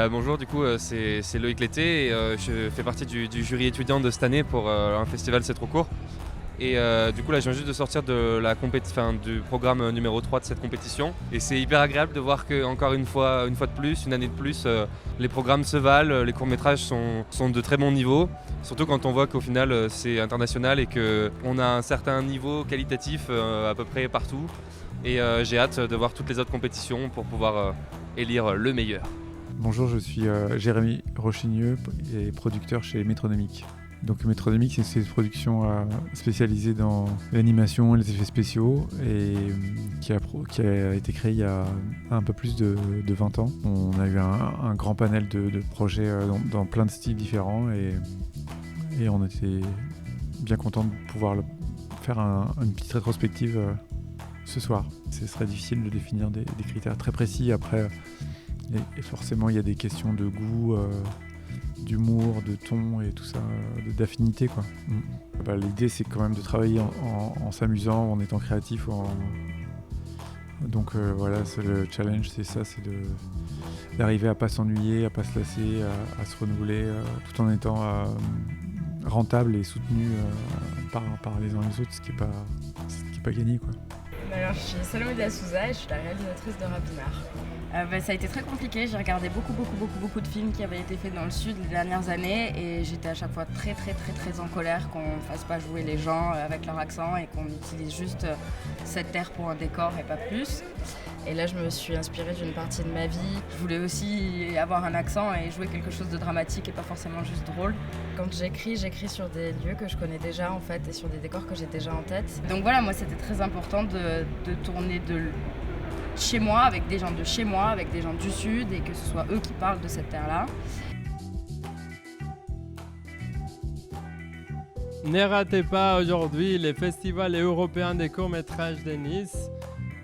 Bonjour, du coup, c'est Loïc Lété et je fais partie du jury étudiant de cette année pour un festival C'est trop court. Et du coup, là, je viens juste de sortir de du programme numéro 3 de cette compétition. Et c'est hyper agréable de voir que, encore une fois de plus, une année de plus, les programmes se valent, les courts-métrages sont de très bon niveau. Surtout quand on voit qu'au final, c'est international et qu'on a un certain niveau qualitatif à peu près partout. Et j'ai hâte de voir toutes les autres compétitions pour pouvoir élire le meilleur. Bonjour, je suis Jérémy Rochigneux et producteur chez Métronomique. Donc Métronomique, c'est une production spécialisée dans l'animation et les effets spéciaux et qui a été créée il y a un peu plus de 20 ans. On a eu un grand panel de projets dans plein de styles différents et on était bien content de pouvoir faire une petite rétrospective ce soir. Ce serait difficile de définir des critères très précis. Après, et forcément, il y a des questions de goût, d'humour, de ton et tout ça, d'affinité, quoi. L'idée, c'est quand même de travailler en s'amusant, en étant créatif. Donc voilà, le challenge, c'est ça, c'est d'arriver à pas s'ennuyer, à pas se lasser, à se renouveler, tout en étant rentable et soutenu par les uns et les autres, ce qui est pas gagné, quoi. Alors, je suis Salomé de la Souza et je suis la réalisatrice de Rabinard. Ça a été très compliqué, j'ai regardé beaucoup de films qui avaient été faits dans le sud les dernières années et j'étais à chaque fois très en colère qu'on ne fasse pas jouer les gens avec leur accent et qu'on utilise juste cette terre pour un décor et pas plus. Et là, je me suis inspirée d'une partie de ma vie. Je voulais aussi avoir un accent et jouer quelque chose de dramatique et pas forcément juste drôle. Quand j'écris sur des lieux que je connais déjà en fait et sur des décors que j'ai déjà en tête. Donc voilà, moi c'était très important de tourner de chez moi, avec des gens de chez moi, avec des gens du sud et que ce soit eux qui parlent de cette terre-là. Ne ratez pas aujourd'hui les festivals européens des courts-métrages de Nice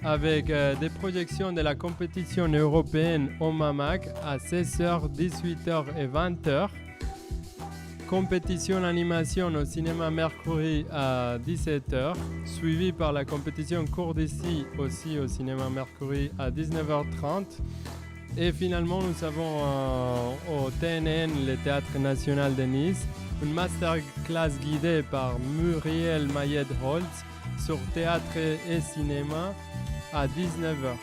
avec des projections de la compétition européenne au MAMAC à 16h, 18h et 20h. Compétition animation au cinéma Mercury à 17h, suivie par la compétition cours d'ici aussi au cinéma Mercury à 19h30. Et finalement, nous avons au TNN, le Théâtre National de Nice, une masterclass guidée par Muriel Mayed-Holtz sur théâtre et cinéma à 19h.